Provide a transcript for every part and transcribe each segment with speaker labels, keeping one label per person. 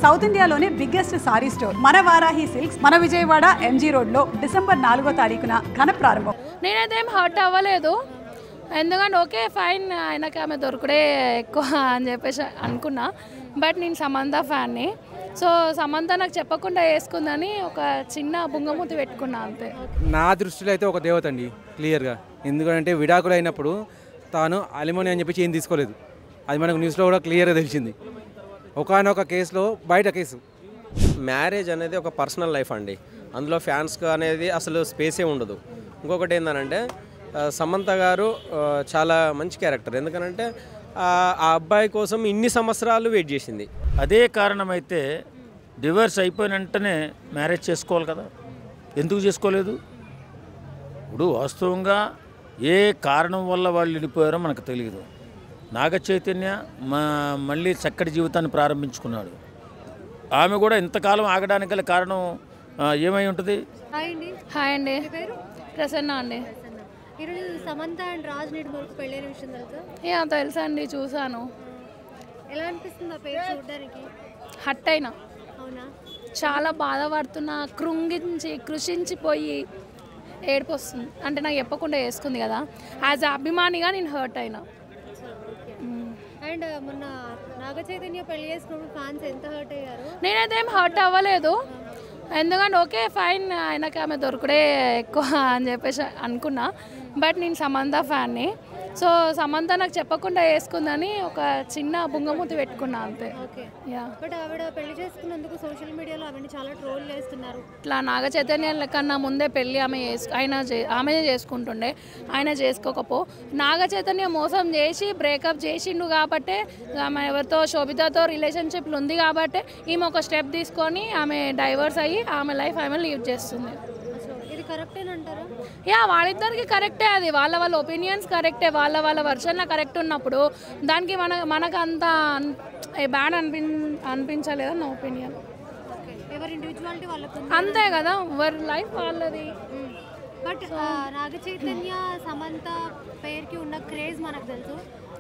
Speaker 1: South ఇండియాలోనే biggest sorry store మన Varahi silks మన విజయవాడ ఎంజీ రోడ్లో డిసెంబర్ 4వ తారీఖున ఘన ప్రారంభం.
Speaker 2: నేనైతే ఏం హర్ట్ అవ్వలేదు, ఎందుకంటే ఓకే ఫైన్ ఆయనకి ఆమె దొరుకుడే ఎక్కువ అని చెప్పేసి అనుకున్నా. బట్ నేను సమంత ఫ్యాన్ని, సో సమంత నాకు చెప్పకుండా వేసుకుందని ఒక చిన్న బుంగమూతి పెట్టుకున్నా అంతే.
Speaker 3: నా దృష్టిలో అయితే ఒక దేవత అండి క్లియర్గా. ఎందుకంటే విడాకులు అయినప్పుడు తాను అలిమోని అని చెప్పి ఏం తీసుకోలేదు. అది మనకు న్యూస్లో కూడా క్లియర్గా తెలిసింది. ఒకానొక కేసులో బయట కేసు.
Speaker 4: మ్యారేజ్ అనేది ఒక పర్సనల్ లైఫ్ అండి, అందులో ఫ్యాన్స్కి అనేది అసలు స్పేసే ఉండదు. ఇంకొకటి ఏంటంటే సమంత గారు చాలా మంచి క్యారెక్టర్. ఎందుకంటే ఆ అబ్బాయి కోసం ఇన్ని సంవత్సరాలు వెయిట్ చేసింది.
Speaker 5: అదే కారణమైతే డివోర్స్ అయిపోయిన వెంటనే మ్యారేజ్ చేసుకోవాలి కదా, ఎందుకు చేసుకోలేదు? ఇప్పుడు వాస్తవంగా ఏ కారణం వల్ల వాళ్ళు విడిపోయారో మనకు తెలియదు. నాగ చైతన్య మళ్ళీ చక్కటి జీవితాన్ని ప్రారంభించుకున్నాడు. ఆమె కూడా ఇంతకాలం ఆగడానికి గల కారణం ఏమై ఉంటుంది?
Speaker 2: హాయ్ అండి, ప్రసన్న అండి.
Speaker 6: ఈరోజు సమంత అండ్ రాజ్ నిడుమూరికి పెళ్ళైన విషయం తెలుసా?
Speaker 2: యా తెలుసా అండి, చూసాను.
Speaker 6: ఎలా అనిపిస్తుంది ఆ పేరు చూడడానికి?
Speaker 2: హట్ అయినా,
Speaker 6: అవునా?
Speaker 2: చాలా బాధపడుతున్నా, కృషించిపోయి ఏడుపు వస్తుంది. అంటే నాకు చెప్పకుండా వేసుకుంది కదా, యాజ్ అభిమానిగా నేను హర్ట్ అయినా.
Speaker 6: అండ్ మొన్న నాగ చైతన్య పెళ్లి చేసుకున్నప్పుడు ఫ్యాన్స్ ఎంత హర్ట్ అయ్యారు?
Speaker 2: నేనైతే ఏం హర్ట్ అవ్వలేదు, ఎందుకంటే ఓకే ఫైన్ ఆయనకి ఆమె దొరుకుడే ఎక్కువ అని చెప్పేసి అనుకున్నా. బట్ నేను సమంత ఫ్యాన్ని, సో సమంత నాకు చెప్పకుండా వేసుకుందని ఒక చిన్న బుంగమూతి పెట్టుకున్నా అంతే. యా,
Speaker 6: బట్ ఆవిడ పెళ్లి చేసుకున్నందుకు సోషల్ మీడియాలో ఆమెను చాలా ట్రోల్ చేస్తున్నారు.
Speaker 2: ఇట్లా నాగ చైతన్య కన్నా ముందే పెళ్ళి ఆమె చేసుకుంటుండే, ఆయన చేసుకోకపో. నాగ చైతన్య మోసం చేసి బ్రేకప్ చేసిండు కాబట్టే, ఆమె ఎవరితో శోభితతో రిలేషన్షిప్లు ఉంది కాబట్టే ఈమె ఒక స్టెప్ తీసుకొని ఆమె డైవర్స్ అయ్యి ఆమె లైఫ్ ఆమె లీవ్ చేస్తుంది.
Speaker 6: ఇది కరెక్టేనంటారా?
Speaker 2: యా, వాళ్ళిద్దరికి కరెక్టే. అది వాళ్ళ ఒపీనియన్స్ కరెక్టే, వాళ్ళ వర్షన్లో కరెక్ట్ ఉన్నప్పుడు దానికి మనకు అంత బ్యాడ్ అనిపించలేదని నా ఒపీనియన్.
Speaker 6: ఎవరి ఇండివిజువాలిటీ వాళ్ళకు
Speaker 2: అంతే కదా, ఎవరి లైఫ్ వాళ్ళది.
Speaker 6: బట్ నాగ చైతన్య సమంత పేరుకి ఉన్న క్రేజ్ మనకు తెలుసు.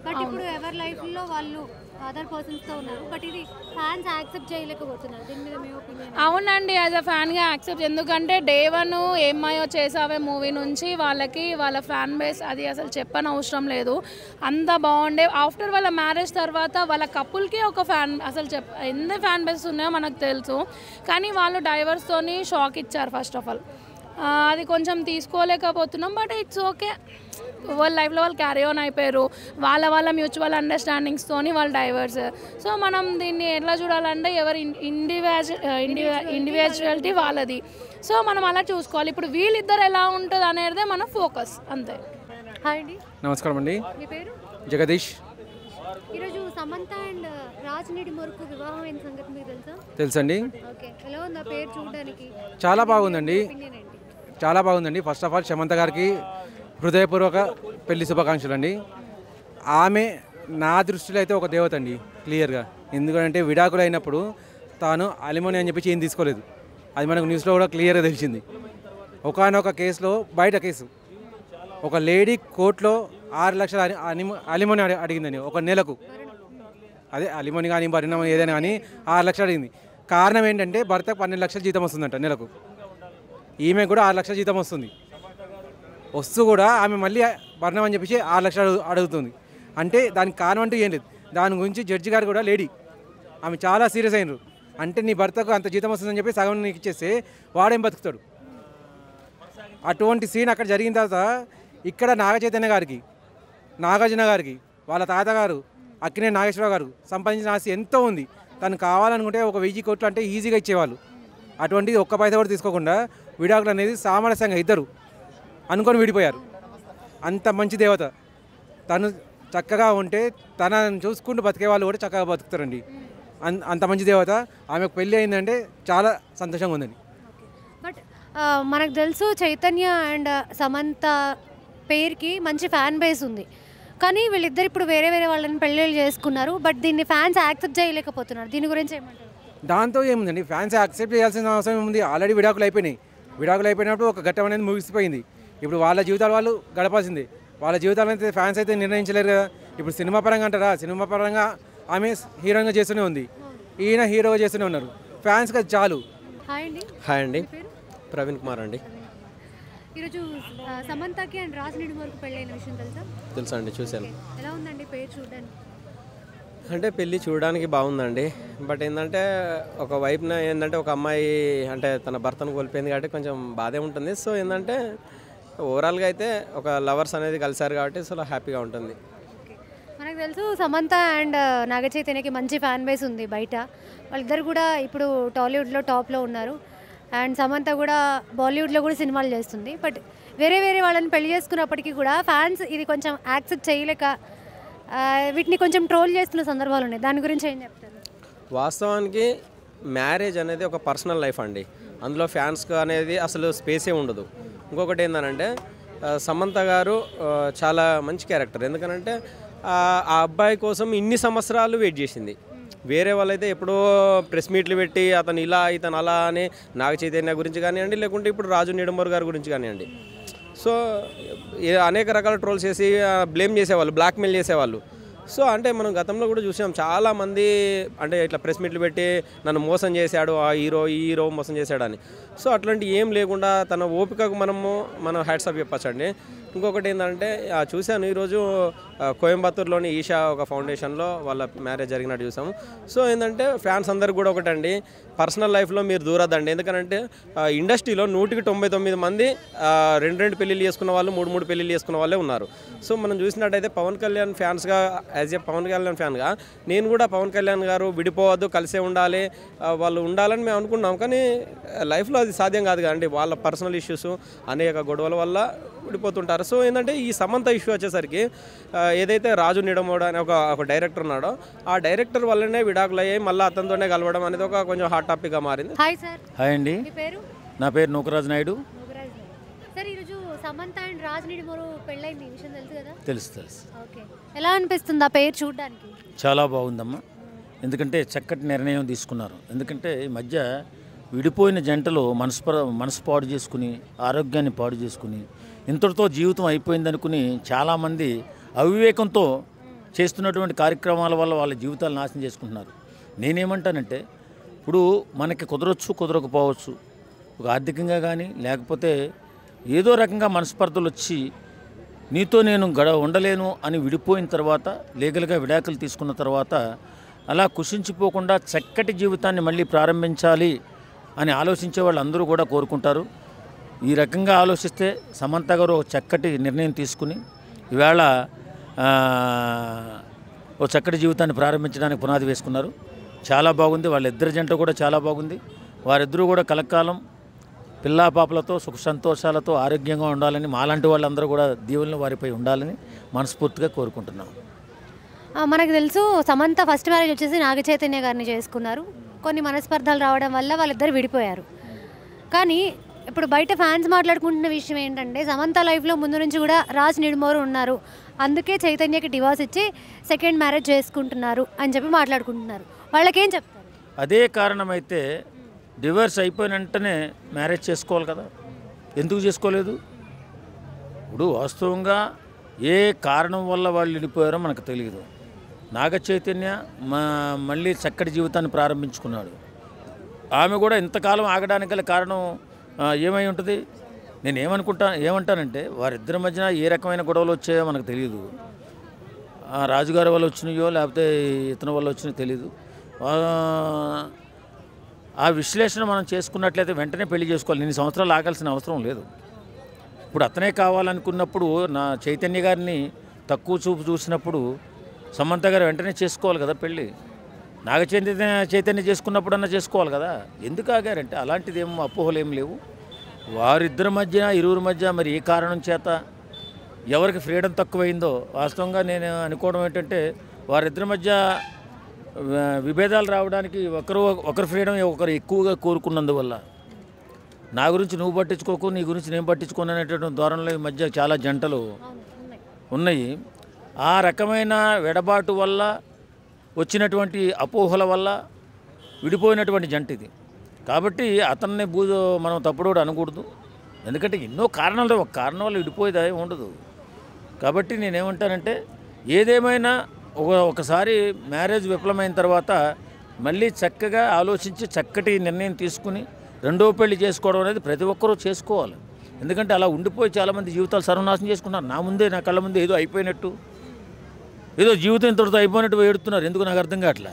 Speaker 6: బట్ ఇప్పుడు ఎవరి లైఫ్లో వాళ్ళు అదర్ పర్సన్స్తో ఉన్నారు. బట్ ఇది ఫ్యాన్స్ యాక్సెప్ట్ చేయలేకపోతున్నారు. దీని మీద మీ ఒపీనియన్?
Speaker 2: అవునండి, యాజ్ అ ఫ్యాన్గా యాక్సెప్ట్. ఎందుకంటే డే 1 ఏమాయో చేసావే మూవీ నుంచి వాళ్ళ ఫ్యాన్ బేస్ అది అసలు చెప్పని అవసరం లేదు, అంత బాగుండే. ఆఫ్టర్ వాళ్ళ మ్యారేజ్ తర్వాత వాళ్ళ కపుల్కి ఒక అసలు ఎన్ని ఫ్యాన్ బేస్ ఉన్నాయో మనకు తెలుసు. కానీ వాళ్ళు డైవర్స్తోని షాక్ ఇచ్చారు ఫస్ట్ ఆఫ్ ఆల్. అది కొంచెం తీసుకోలేకపోతున్నాం. బట్ ఇట్స్ ఓకే, వాళ్ళ లైఫ్లో వాళ్ళు క్యారీ ఆన్ అయిపోయారు. వాళ్ళ మ్యూచువల్ అండర్స్టాండింగ్స్తోని వాళ్ళు డైవర్స్. సో మనం దీన్ని ఎట్లా చూడాలంటే ఎవరి ఇండివిజువాలిటీ వాళ్ళది. సో మనం అలా చూసుకోవాలి. ఇప్పుడు వీళ్ళిద్దరు ఎలా ఉంటుంది అనేదే మన ఫోకస్ అంతే.
Speaker 6: హాయ్ అండి,
Speaker 3: నమస్కారం అండి.
Speaker 6: మీ పేరు?
Speaker 3: జగదీష్.
Speaker 6: ఈరోజు సమంత అండ్ రాజ్ నిడుమూరికి వివాహం అయిన సంగతి మీకు తెలుసా?
Speaker 3: తెలుసండి.
Speaker 6: ఓకే, ఎలా ఉంది ఆ పేరు చూడడానికి?
Speaker 3: చాలా బాగుందండి, చాలా బాగుందండి. ఫస్ట్ ఆఫ్ ఆల్ సమంత గారికి హృదయపూర్వక పెళ్లి శుభాకాంక్షలు అండి. ఆమె నా దృష్టిలో అయితే ఒక దేవత అండి క్లియర్గా. ఎందుకంటే విడాకులు అయినప్పుడు తాను అలిమోని అని చెప్పి ఏం తీసుకోలేదు. అది మనకు న్యూస్లో కూడా క్లియర్గా తెలిసింది. ఒకానొక కేసులో బయట కేసు. ఒక లేడీ కోర్టులో 6 లక్షల అలిమోని అడిగిందని ఒక నెలకు. అదే అలిమోని కానీ పరిణామం ఏదైనా కానీ 6 లక్షలు అడిగింది. కారణం ఏంటంటే భర్తకు 12 లక్షల జీతం వస్తుందంట నెలకు. ఈమె కూడా 6 లక్షల జీతం వస్తుంది. వస్తూ కూడా ఆమె మళ్ళీ భరణం అని చెప్పేసి 6 లక్షలు అడుగుతుంది. అంటే దానికి కారణం అంటూ ఏం లేదు. దాని గురించి జడ్జి గారు కూడా లేడీ ఆమె చాలా సీరియస్ అయినారు. అంటే నీ భర్తకు అంత జీతం వస్తుందని చెప్పి సగం నీకు ఇచ్చేస్తే వాడేం బతుకుతాడు? అటువంటి సీన్ అక్కడ జరిగిన తర్వాత ఇక్కడ నాగ చైతన్య గారికి, నాగార్జున గారికి, వాళ్ళ తాతగారు అక్కినే నాగేశ్వరరావు గారు సంపాదించిన ఆస్తి ఎంతో ఉంది. తను కావాలనుకుంటే ఒక 1000 కోట్లు అంటే ఈజీగా ఇచ్చేవాళ్ళు. అటువంటిది ఒక్క పైసా కూడా తీసుకోకుండా విడాకులు అనేది సామరస్యంగా ఇద్దరు అనుకొని విడిపోయారు. అంత మంచి దేవత తను. చక్కగా ఉంటే తనని చూసుకుంటూ బతికే వాళ్ళు కూడా చక్కగా బతుకుతారండి. అంత మంచి దేవత. ఆమెకు పెళ్ళి అయిందంటే చాలా సంతోషంగా ఉందండి.
Speaker 6: బట్ మనకు తెలుసు చైతన్య అండ్ సమంత పేరుకి మంచి ఫ్యాన్ బేస్ ఉంది. కానీ వీళ్ళిద్దరు ఇప్పుడు వేరే వాళ్ళని పెళ్ళిళ్ళు చేసుకున్నారు. బట్ దీన్ని ఫ్యాన్స్ యాక్సెప్ట్ చేయలేకపోతున్నారు. దీని గురించి ఏమంటారు?
Speaker 3: దాంతో ఏముందండి, ఫ్యాన్స్ యాక్సెప్ట్ చేయాల్సిన అవసరం ఏముంది? ఆల్రెడీ విడాకులు అయిపోయినాయి. విడాకులు అయిపోయినప్పుడు ఒక ఘట్టం అనేది ముగిసిపోయింది. ఇప్పుడు వాళ్ళ జీవితాలు వాళ్ళు గడపాల్సిందే. వాళ్ళ జీవితాలను అయితే ఫ్యాన్స్ అయితే నిర్ణయించలేరు కదా. ఇప్పుడు సినిమా పరంగా అంటారా, సినిమా పరంగా ఆమె హీరోయిన్గా చేస్తూనే ఉంది. ఈయన హీరోగా చేస్తూనే ఉన్నారు. ఫ్యాన్స్కి అది చాలు.
Speaker 4: హాయ్ అండి, ప్రవీణ్ కుమార్ అండి.
Speaker 6: ఈరోజు సమంతకి అండ్ రాజ్ నిడుమర్కు పెళ్ళైన విషయం
Speaker 4: తెలుసా అండి, చూశాను.
Speaker 6: ఎలా ఉందండి పేరు చూడడానికి?
Speaker 4: అంటే పెళ్ళి చూడడానికి బాగుందండి. బట్ ఏంటంటే ఒక వైపున ఏంటంటే ఒక అమ్మాయి అంటే తన భర్తను కోల్పోయింది కాబట్టి కొంచెం బాధే ఉంటుంది. సో ఏంటంటే ఓవరాల్గా అయితే ఒక లవర్స్ అనేది కలిసారు కాబట్టి సో హ్యాపీగా ఉంటుంది.
Speaker 6: మనకు తెలుసు సమంత అండ్ నాగ చైతన్యకి మంచి ఫ్యాన్ బేస్ ఉంది బయట. వాళ్ళిద్దరు కూడా ఇప్పుడు టాలీవుడ్లో టాప్లో ఉన్నారు. అండ్ సమంత కూడా బాలీవుడ్లో కూడా సినిమాలు చేస్తుంది. బట్ వేరే వాళ్ళని పెళ్లి చేసుకున్నప్పటికీ కూడా ఫ్యాన్స్ ఇది కొంచెం యాక్సెప్ట్ చేయలేక వీటిని కొంచెం ట్రోల్ చేస్తున్న సందర్భాలు ఉన్నాయి. దాని గురించి ఏం చెప్తారు?
Speaker 4: వాస్తవానికి మ్యారేజ్ అనేది ఒక పర్సనల్ లైఫ్ అండి. అందులో ఫ్యాన్స్కి అనేది అసలు స్పేసే ఉండదు. ఇంకొకటి ఏంటంటే సమంత గారు చాలా మంచి క్యారెక్టర్. ఎందుకనంటే ఆ అబ్బాయి కోసం ఇన్ని సంవత్సరాలు వెయిట్ చేసింది. వేరే వాళ్ళైతే ఎప్పుడో ప్రెస్ మీట్లు పెట్టి అతను ఇలా ఇతను అలా అని నాగ చైతన్య గురించి కానివ్వండి, లేకుంటే ఇప్పుడు రాజు నిడుంబర్ గారి గురించి కానివ్వండి, సో అనేక రకాల ట్రోల్స్ చేసి బ్లేమ్ చేసేవాళ్ళు, బ్లాక్మెయిల్ చేసేవాళ్ళు. సో అంటే మనం గతంలో కూడా చూసాం చాలామంది అంటే ఇట్లా ప్రెస్ మీట్లు పెట్టి నన్ను మోసం చేశాడు ఈ హీరో మోసం చేశాడని. సో అట్లాంటి ఏం లేకుండా తన ఓపికకు మనం హ్యాట్సాప్ చెప్పచ్చండి. ఇంకొకటి ఏంటంటే చూశాను ఈరోజు కోయంబత్తూరులోని ఈషా ఒక ఫౌండేషన్లో వాళ్ళ మ్యారేజ్ జరిగినట్టు చూసాము. సో ఏంటంటే ఫ్యాన్స్ అందరికి కూడా ఒకటండి, పర్సనల్ లైఫ్లో మీరు దూరద్దండి. ఎందుకంటే ఇండస్ట్రీలో 199 మంది 2 పెళ్ళిళ్ళు చేసుకున్న వాళ్ళు, 3 పెళ్ళిళ్ళు చేసుకున్న వాళ్ళే ఉన్నారు. సో మనం చూసినట్టయితే పవన్ కళ్యాణ్ ఫ్యాన్స్గా యాజ్ ఏ పవన్ కళ్యాణ్ ఫ్యాన్గా నేను కూడా పవన్ కళ్యాణ్ గారు విడిపోవద్దు, కలిసే ఉండాలి, వాళ్ళు ఉండాలని మేము అనుకున్నాం. కానీ లైఫ్లో అది సాధ్యం కాదు కదండి. వాళ్ళ పర్సనల్ ఇష్యూస్ అనేక గొడవల వల్ల విడిపోతుంటారు. సో ఏంటంటే ఈ సమంత ఇష్యూ వచ్చేసరికి ఏదైతే రాజు నిడమోడ అనే ఒక డైరెక్టర్ ఉన్నాడో ఆ డైరెక్టర్ వల్లనే విడాకులు అయ్యాయి, మళ్ళీ అతనితోనే కలవడం అనేది ఒక కొంచెం హాట్ టాపిక్గా మారింది.
Speaker 6: Hi sir.
Speaker 5: హాయ్ అండి, నా పేరు నూకరాజ్ నాయుడు.
Speaker 6: సార్ ఈరోజు సమంత అండ్ రాజ్ నిడుమరు పెళ్ళైంది విషయం తెలుసు కదా?
Speaker 5: తెలుసు.
Speaker 6: ఓకే, ఎలా అనిపిస్తుంది ఆ పేరు చూడడానికి?
Speaker 5: చాలా బాగుందమ్మా. ఎందుకంటే చక్కటి నిర్ణయం తీసుకున్నారు. ఎందుకంటే ఈ మధ్య విడిపోయిన జంటలు మనసు పాడు చేసుకుని, ఆరోగ్యాన్ని పాడు చేసుకుని, ఇంతటితో జీవితం అయిపోయిందనుకుని చాలామంది అవివేకంతో చేస్తున్నటువంటి కార్యక్రమాల వల్ల వాళ్ళ జీవితాలు నాశనం చేసుకుంటున్నారు. నేనేమంటానంటే ఇప్పుడు మనకి కుదరకపోవచ్చు, ఒక ఆర్థికంగా కానీ లేకపోతే ఏదో రకంగా మనస్పర్ధలు వచ్చి నీతో నేను ఉండలేను అని విడిపోయిన తర్వాత, లీగల్గా విడాకులు తీసుకున్న తర్వాత అలా కుషించిపోకుండా చక్కటి జీవితాన్ని మళ్ళీ ప్రారంభించాలి అని ఆలోచించే వాళ్ళు అందరూ కూడా కోరుకుంటారు. ఈ రకంగా ఆలోచిస్తే సమంత గారు చక్కటి నిర్ణయం తీసుకుని ఈవేళ ఓ చక్కటి జీవితాన్ని ప్రారంభించడానికి పునాది వేసుకున్నారు. చాలా బాగుంది. వాళ్ళిద్దరి జంట కూడా చాలా బాగుంది. వారిద్దరూ కూడా కలకాలం పిల్లా పాపలతో సుఖ సంతోషాలతో ఆరోగ్యంగా ఉండాలని, మాలాంటి వాళ్ళందరూ కూడా దీవెనలు వారిపై ఉండాలని మనస్ఫూర్తిగా కోరుకుంటున్నాం.
Speaker 6: మనకు తెలుసు సమంత ఫస్ట్ మ్యారేజ్ వచ్చేసి నాగ చైతన్య గారిని చేసుకున్నారు. కొన్ని మనస్పర్ధలు రావడం వల్ల వాళ్ళిద్దరు విడిపోయారు. కానీ ఇప్పుడు బయట ఫ్యాన్స్ మాట్లాడుకుంటున్న విషయం ఏంటంటే సమంత లైఫ్లో ముందు నుంచి కూడా రాజ్ నిడుమోరు ఉన్నారు, అందుకే చైతన్యకి డివోర్స్ ఇచ్చి సెకండ్ మ్యారేజ్ చేసుకుంటున్నారు అని చెప్పి మాట్లాడుకుంటున్నారు. వాళ్ళకేం చెప్తారు?
Speaker 5: అదే కారణమైతే డివోర్స్ అయిపోయిన వెంటనే మ్యారేజ్ చేసుకోవాలి కదా, ఎందుకు చేసుకోలేదు? ఇప్పుడు వాస్తవంగా ఏ కారణం వల్ల వాళ్ళు విడిపోయారో మనకు తెలియదు. నాగ చైతన్య మళ్ళీ చక్కటి జీవితాన్ని ప్రారంభించుకున్నాడు. ఆమె కూడా ఇంతకాలం ఆగడానికి గల కారణం ఏమై ఉంటుంది? నేను ఏమంటానంటే వారిద్దరి మధ్యన ఏ రకమైన గొడవలు వచ్చాయో మనకు తెలియదు. రాజుగారి వల్ల వచ్చినాయో లేకపోతే ఇతని వల్ల వచ్చినాయో తెలియదు. ఆ విశ్లేషణ మనం చేసుకున్నట్లయితే వెంటనే పెళ్లి చేసుకోవాలి. 2 సంవత్సరాలు ఆగాల్సిన అవసరం లేదు. ఇప్పుడు అతనే కావాలనుకున్నప్పుడు నా చైతన్య గారిని తక్కువ చూపు చూసినప్పుడు సమంత గారు వెంటనే చేసుకోవాలి కదా పెళ్ళి. నాగ చైతన్య చేసుకున్నప్పుడన్నా చేసుకోవాలి కదా. ఎందుకు ఆగారంటే అలాంటిది ఏమో అపోహలు ఏం లేవు. వారిద్దరి మధ్య ఇరువురి మధ్య మరి ఏ కారణం చేత ఎవరికి ఫ్రీడమ్ తక్కువైందో వాస్తవంగా నేను అనుకోవడం ఏంటంటే వారిద్దరి మధ్య విభేదాలు రావడానికి ఒకరు ఫ్రీడమ్ ఒకరు ఎక్కువగా కోరుకున్నందువల్ల నా గురించి నువ్వు పట్టించుకోకు, నీ గురించి నేను పట్టించుకోను అనేటటువంటి ధోరణిలో ఈ మధ్య చాలా జంటలు ఉన్నాయి. ఆ రకమైన వెడబాటు వల్ల వచ్చినటువంటి అపోహల వల్ల విడిపోయినటువంటి జంట ఇది. కాబట్టి అతన్ని మనం తప్పుడు అనకూడదు. ఎందుకంటే ఎన్నో కారణాలు, ఒక కారణం వల్ల విడిపోయేది ఉండదు. కాబట్టి నేనేమంటానంటే ఏదేమైనా ఒకసారి మ్యారేజ్ విఫలమైన తర్వాత మళ్ళీ చక్కగా ఆలోచించి చక్కటి నిర్ణయం తీసుకుని రెండో పెళ్లి చేసుకోవడం అనేది ప్రతి ఒక్కరూ చేసుకోవాలి. ఎందుకంటే అలా ఉండిపోయి చాలామంది జీవితాలు సర్వనాశనం చేసుకుంటున్నారు. నా కళ్ళ ముందే ఏదో అయిపోయినట్టు, ఏదో జీవితం ఇంతటితో అయిపోయినట్టు ఏడుతున్నారు. ఎందుకు నాకు అర్థం కావట్లే.